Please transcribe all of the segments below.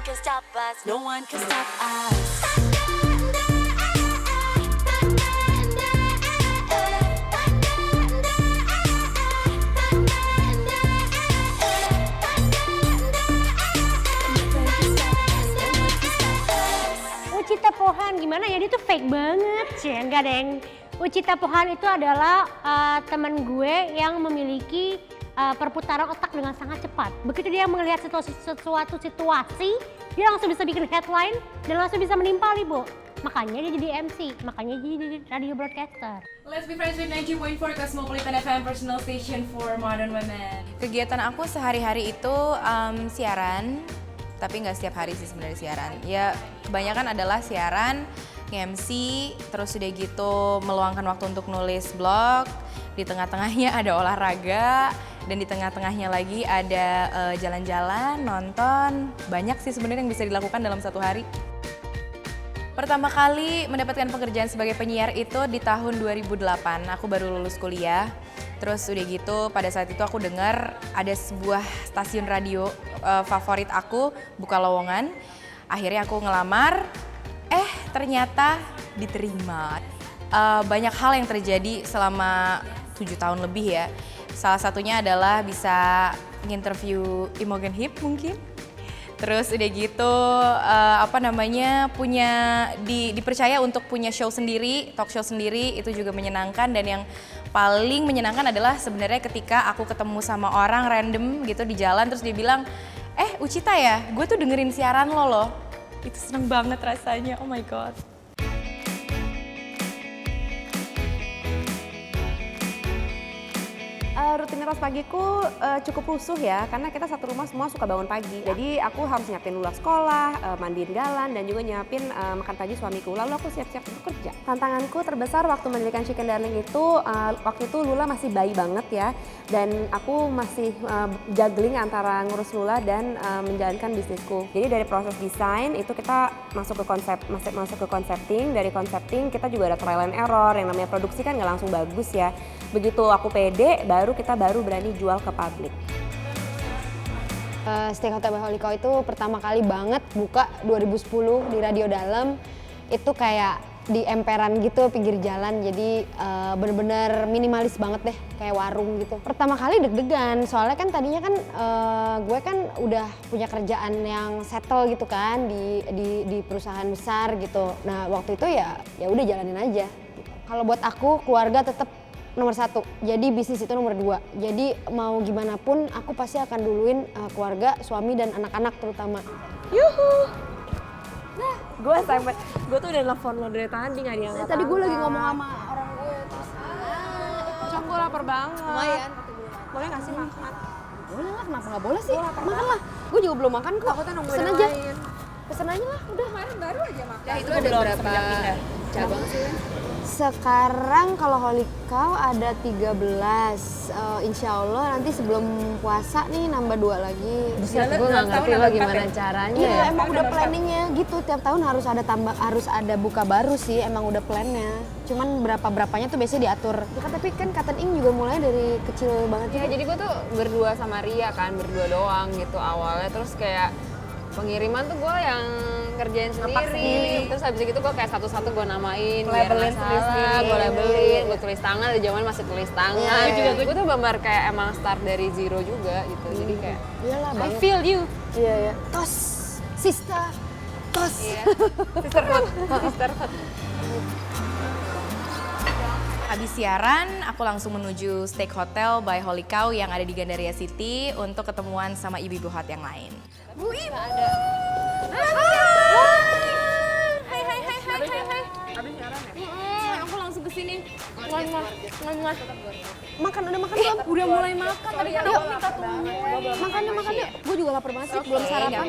can stop us. No one can stop us. Ucita Pohan, gimana ya, dia tuh fake banget sih, enggak deng. Ucita Pohan itu adalah teman gue yang memiliki perputaran otak dengan sangat cepat. Begitu dia melihat suatu situasi, dia langsung bisa bikin headline dan langsung bisa menimpali, Bu. Makanya dia jadi MC, makanya dia jadi radio broadcaster. Let's be friends with 90.4 Cosmopolitan FM, personal station for modern women. Kegiatan aku sehari-hari itu siaran, tapi nggak setiap hari sih sebenarnya siaran. Ya kebanyakan adalah siaran, nge-MC, terus udah gitu meluangkan waktu untuk nulis blog. Di tengah-tengahnya ada olahraga, dan di tengah-tengahnya lagi ada jalan-jalan, nonton. Banyak sih sebenarnya yang bisa dilakukan dalam satu hari. Pertama kali mendapatkan pekerjaan sebagai penyiar itu di tahun 2008. Aku baru lulus kuliah. Terus udah gitu pada saat itu aku dengar ada sebuah stasiun radio favorit aku buka lowongan. Akhirnya aku ngelamar, ternyata diterima. Banyak hal yang terjadi selama 7 tahun lebih ya. Salah satunya adalah bisa nginterview Imogen Heap mungkin. Terus udah gitu dipercaya untuk punya show sendiri, talk show sendiri, itu juga menyenangkan. Dan yang paling menyenangkan adalah sebenarnya ketika aku ketemu sama orang random gitu di jalan, terus dia bilang, Ucita ya, gue tuh dengerin siaran lo loh. Itu seneng banget rasanya, oh my god. Rutinitas pagiku cukup rusuh ya, karena kita satu rumah semua suka bangun pagi. Jadi aku harus nyiapin Lula sekolah, mandiin Galan, dan juga nyiapin makan pagi suamiku. Lalu aku siap-siap untuk kerja. Tantanganku terbesar waktu mendirikan Chicken Darling itu, waktu itu Lula masih bayi banget ya. Dan aku masih juggling antara ngurus Lula dan menjalankan bisnisku. Jadi dari proses desain itu kita masuk ke concepting. Dari concepting kita juga ada trial and error, yang namanya produksi kan nggak langsung bagus ya. Begitu aku pede, kita baru berani jual ke publik. Steak Hotel by Holy Cow itu pertama kali banget buka 2010 di Radio Dalam. Itu kayak di emperan gitu, pinggir jalan, jadi bener-bener minimalis banget deh, kayak warung gitu. Pertama kali deg-degan, soalnya kan tadinya kan gue kan udah punya kerjaan yang settle gitu kan di perusahaan besar gitu. Nah waktu itu ya udah jalanin aja. Gitu. Kalau buat aku keluarga tetap nomor 1, jadi bisnis itu nomor 2. Jadi mau gimana pun aku pasti akan duluin keluarga, suami dan anak-anak terutama. Yuhu! Nah, gue tuh udah nelfon lo dari tadi nggak diangkat. Tadi gue lagi ngomong sama orang gue terus Cok, gue lapar banget. lumayan. Boleh nggak sih makan? Boleh lah, kenapa nggak boleh sih? Makan banget. lah. Gue juga belum makan kok. Aku tuh nungguin Pesen yang aja. lain. Pesen aja lah, udah. Kemarin baru aja makan. Ya itu ada berapa cabang sih? Sekarang kalau Holy Cow ada 13, insya Allah nanti sebelum puasa nih nambah 2 lagi. Gue nggak ngerti lo gimana caranya Iya ya. emang udah planningnya gitu, tiap tahun harus ada buka baru sih, emang udah plannya. Cuman berapanya tuh biasanya diatur. Ya kan, tapi kan Cotton Ink juga mulai dari kecil banget. Ya jadi gue tuh berdua sama Ria kan, berdua doang gitu awalnya. Terus kayak pengiriman tuh gue yang ngerjain sendiri. Terus habis itu gue kayak satu-satu gue namain, biar nggak salah, gue labelin, gue tulis tangan, di zaman masih tulis tangan. Gue tuh benar kayak emang start dari zero juga gitu. Jadi kayak Iyalah I banget. feel you. Iya ya. Tos, sister, tos. Iya. Sisterhood. Sisterhood. Habis siaran, aku langsung menuju Steak Hotel by Holy Cow yang ada di Gandaria City untuk ketemuan sama ibu-ibu hot yang lain. Bu Ibu! Ada. Hai. Aku langsung kesini. Makan, udah makan belum? Udah mulai makan, tadi kan aku minta tunggu. Makan yuk. Gue juga lapar banget sih, belum sarapan.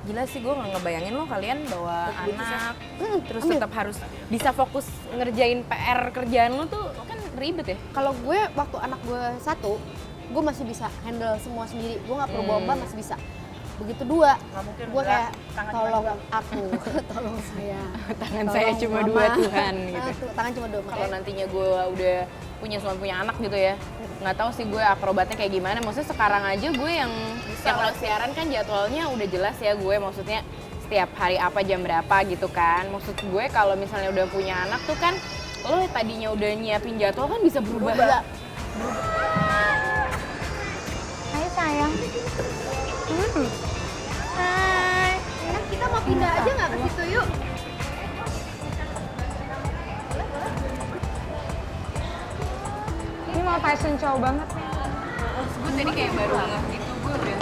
Gila sih, gue gak ngebayangin lo kalian bawa anak, terus tetap harus bisa fokus ngerjain PR kerjaan lo tuh kan ribet ya? Kalau gue waktu anak gue 1, gue masih bisa handle semua sendiri. Gue nggak perlu bawa masih bisa. begitu 2 gue kayak tolong aku tolong saya Tangan tolong saya cuma mama. 2 Tuhan gitu. Tangan cuma 2 Kalau makanya nantinya gue udah punya suami punya anak gitu ya, nggak tahu sih gue akrobatnya kayak gimana. Maksudnya sekarang aja gue yang kalau siaran kan jadwalnya udah jelas ya, gue maksudnya setiap hari apa jam berapa gitu kan. Maksud gue kalau misalnya udah punya anak tuh kan lo tadinya udah nyiapin jadwal kan bisa berubah. Hai sayang. Hai. kita mau pindah aja nggak ke situ yuk. Ini mau fashion show banget nih. Gue tadi kayak baru ngeh gitu, gue udah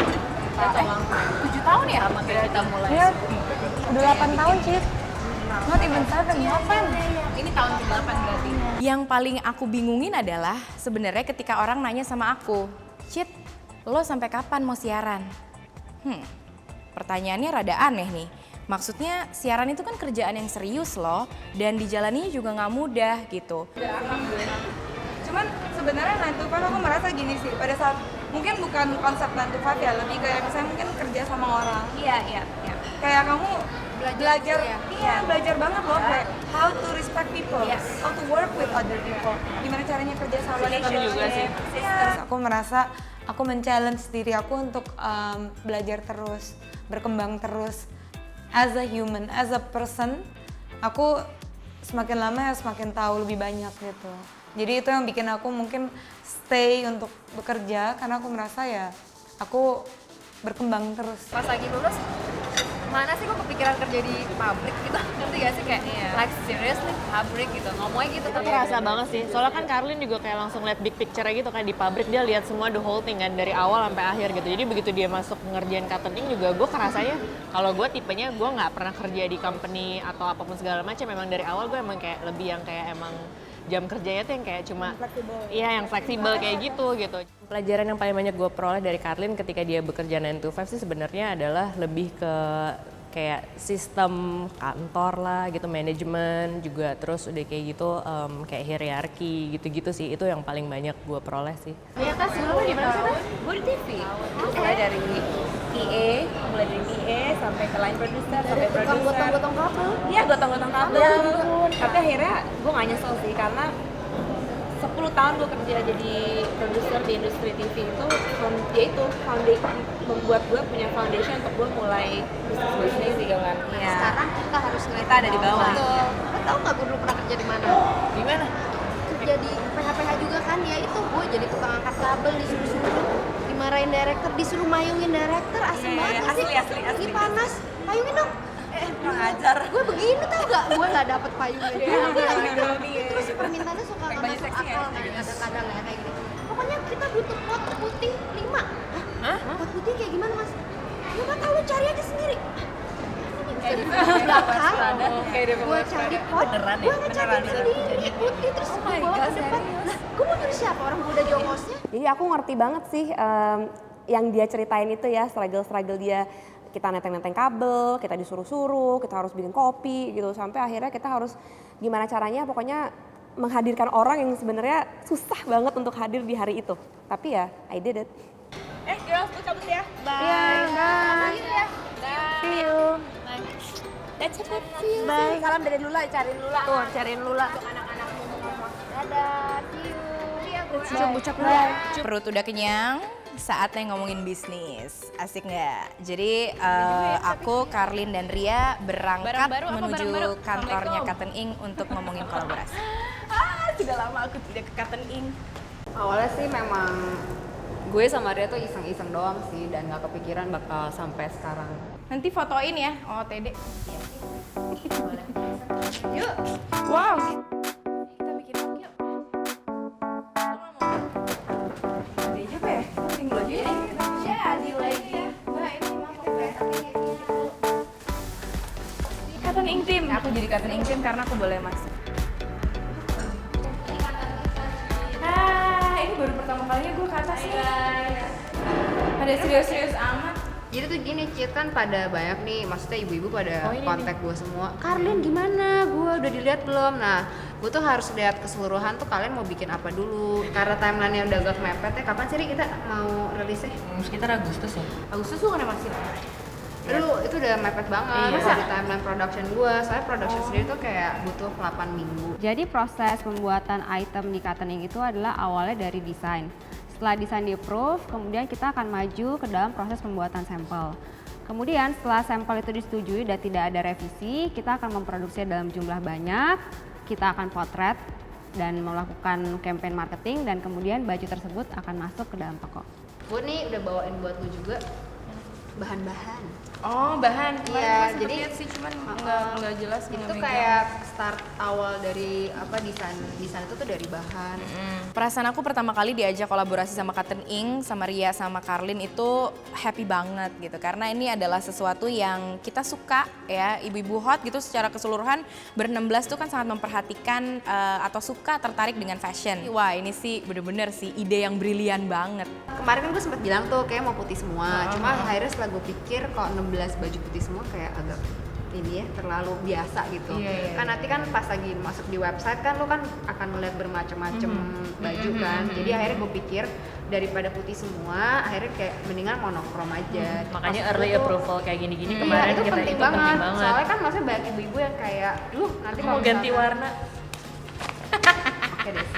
7 tahun ya sama kayak kita mulai. Iya, udah 8 tahun sih. Not even 7, 8. Ini tahun ke-8 berarti. Yang paling aku bingungin adalah sebenarnya ketika orang nanya sama aku, Cit, lo sampai kapan mau siaran? Pertanyaannya rada aneh nih. Maksudnya siaran itu kan kerjaan yang serius loh, dan dijalaninya juga nggak mudah gitu. Cuman sebenarnya 9 to 5 aku merasa gini sih, pada saat mungkin bukan konsep 9 to 5 ya, lebih kayak misalnya mungkin kerja sama orang. Iya. Kayak kamu belajar ya? iya, belajar banget loh kayak how to respect people, how to work with other people. Gimana caranya kerja sama juga sih. Terus aku merasa aku men-challenge diri aku untuk belajar terus, berkembang terus as a human, as a person. Aku semakin lama ya semakin tahu lebih banyak gitu. Jadi itu yang bikin aku mungkin stay untuk bekerja karena aku merasa ya aku berkembang terus. Pas lagi lulus, mana sih kok kepikiran kerja di pabrik gitu, ngerti gak sih kayak like seriously pabrik gitu, ngomongnya gitu. Itu kerasa banget sih, soalnya kan Karlin juga kayak langsung lihat big picture gitu kan di pabrik, dia lihat semua the whole thing kan dari awal sampai akhir gitu. Jadi begitu dia masuk ngerjain catering juga gue kerasanya kalau gue tipenya gue nggak pernah kerja di company atau apapun segala macam, memang dari awal gue emang kayak lebih yang kayak emang jam kerjanya tuh yang kayak cuma iya yang fleksibel kayak gitu. Pelajaran yang paling banyak gue peroleh dari Karlin ketika dia bekerja 9 to 5 sih sebenarnya adalah lebih ke kayak sistem kantor lah gitu, manajemen juga, terus udah kayak gitu kayak hierarki gitu-gitu sih, itu yang paling banyak gue peroleh sih. Ternyata sebelumnya di mana sih? Gue di TV. Mulai dari PA sampai ke line producer, sampai producer. Gotong-gotong kabel. Iya, gotong-gotong kabel. Tapi akhirnya gue gak nyesel sih karena 10 tahun gue kerja jadi produser di industri TV itu, dia itu membuat gue punya foundation untuk gue mulai bisnis gitu kan. Iya. Sekarang kita harus Kita ada di bawah. Betul. Lo tau nggak gue dulu pernah kerja di mana? Di mana? Kerja di PH juga kan, ya itu gue jadi tukang angkat kabel, disuruh-suruh dimarahin director, disuruh mayungin director, asem banget nggak sih? Asli. Lagi panas, payungin dong. Kurang ajar. Gue begini tau gak? Gue gak dapet payungnya. Terus permintaannya suka gak masuk akal kan kadang-kadang ya kayak gitu. Pokoknya kita butuh pot putih 5. Hah? Pot putih kayak gimana mas? Ya gak tau, lu cari aja sendiri. Kayak di belakang, gue cari pot, gue ngecari sendiri putih, terus gue bawa ke depan. Lah, gue mau nyuruh siapa? Orang gue udah jongosnya. Jadi aku ngerti banget sih yang dia ceritain itu ya, struggle dia. Kita nenteng-nenteng kabel, kita disuruh-suruh, kita harus bikin kopi gitu, sampai akhirnya kita harus gimana caranya pokoknya menghadirkan orang yang sebenarnya susah banget untuk hadir di hari itu. Tapi ya, I did it. Girls, gue cabut ya. Bye. See you. That's it. Bye. Salam dari Lula, cariin Lula. Tuh, cariin Lula. Anak-anakmu ngomong. Dadah, see you. Perut udah kenyang, saatnya ngomongin bisnis. Asik nggak? Jadi aku, Karlin, dan Ria berangkat menuju kantornya Cotton Ink untuk ngomongin kolaborasi. Sudah lama aku tidak ke Cotton Ink. Awalnya sih memang gue sama Ria tuh iseng-iseng doang sih dan gak kepikiran bakal sampai sekarang. Nanti fotoin ya, OOTD. Yuk. Wow. Kita bikin vlog yuk. Ada juga ya? Tinggal aja ya. Ya, di lagi. Mbak, ini mau Cotton Ink Team. Aku jadi Cotton Ink Team karena aku boleh masuk. Ini baru pertama kalinya gue ke atas nih. Pada serius-serius amat. Jadi tuh gini, Cid, kan pada banyak nih, maksudnya ibu-ibu pada kontak gue semua. Karlin gimana? Gue udah dilihat belum? Nah, gue tuh harus lihat keseluruhan tuh kalian mau bikin apa dulu. Karena timeline-nya udah agak mepet ya, kapan sih Ri kita mau rilisnya? Sekitar Agustus ya. Agustus tuh kan masih. Aduh, itu udah mepet banget di timeline production gue. Soalnya production sendiri tuh kayak butuh 8 minggu. Jadi proses pembuatan item di Cottoning itu adalah awalnya dari desain. Setelah desain di-approve, kemudian kita akan maju ke dalam proses pembuatan sampel. Kemudian setelah sampel itu disetujui dan tidak ada revisi, kita akan memproduksi dalam jumlah banyak, kita akan potret dan melakukan campaign marketing dan kemudian baju tersebut akan masuk ke dalam toko. Gue nih udah bawain buat lu juga bahan-bahan. Oh, bahan. Iya, jadi lihat sih cuman nggak jelas. itu kayak start awal dari apa desain itu tuh dari bahan. Perasaan aku pertama kali diajak kolaborasi sama Cotton Ink, sama Ria, sama Karlin itu happy banget gitu. Karena ini adalah sesuatu yang kita suka ya, ibu-ibu hot gitu secara keseluruhan. Ber-16 tuh kan sangat memperhatikan atau suka tertarik dengan fashion. Wah ini sih bener-bener sih ide yang brilian banget. Kemarin kan gue sempat bilang tuh kayak mau putih semua. Cuma akhirnya setelah gue pikir kok 16 baju putih semua kayak agak ini ya terlalu biasa gitu. Kan nanti kan pas lagi masuk di website kan lo kan akan melihat bermacam-macam baju kan. Jadi akhirnya gue pikir daripada putih semua, akhirnya kayak mendingan monokrom aja. Makanya Maksud early gue tuh, approval kayak gini-gini iya, kemarin itu kita penting itu banget. penting banget. Soalnya kan maksudnya banyak ibu-ibu yang kayak, duh nanti Mau ganti warna. Oke deh.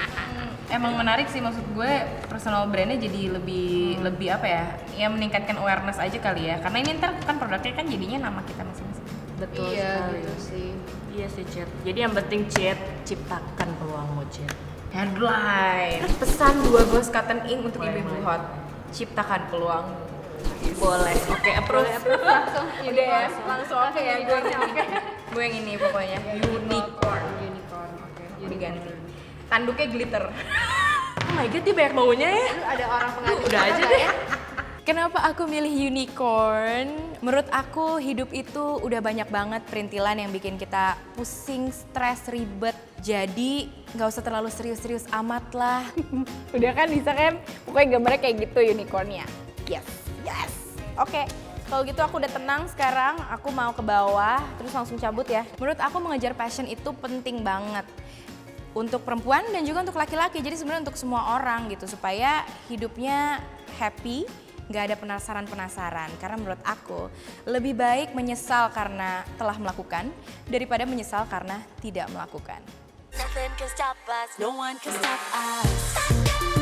Emang menarik sih, maksud gue personal brandnya jadi lebih apa ya? Ya meningkatkan awareness aja kali ya. Karena ini ntar kan produknya kan jadinya nama kita masing-masing. Betul Iya sekali. gitu sih. Iya sih, Cid. Jadi yang penting, Cid, ciptakan peluangmu, Cid. Headline. Pesan 2 bos Cotton Ink untuk ibu-ibu hot. Ciptakan peluang. Boleh. Oke, approve. Langsung Udah ya, langsung oke ya gue yang ini. Gue yang ini pokoknya. Unicorn. Oke. Diganti. Tanduknya glitter. Oh my god, dia banyak maunya ya. Ada orang pengaruh. Udah aja deh. Kenapa aku milih unicorn? Menurut aku hidup itu udah banyak banget perintilan yang bikin kita pusing, stres, ribet. Jadi nggak usah terlalu serius-serius amat lah. Udah kan bisa kan? Pokoknya gambarnya kayak gitu unicornnya. Yes. Oke. Kalau gitu aku udah tenang sekarang, aku mau ke bawah, terus langsung cabut ya. Menurut aku mengejar passion itu penting banget. Untuk perempuan dan juga untuk laki-laki, jadi sebenarnya untuk semua orang gitu. Supaya hidupnya happy, gak ada penasaran-penasaran. Karena menurut aku, lebih baik menyesal karena telah melakukan, daripada menyesal karena tidak melakukan. Nothing can stop us, no one can stop us.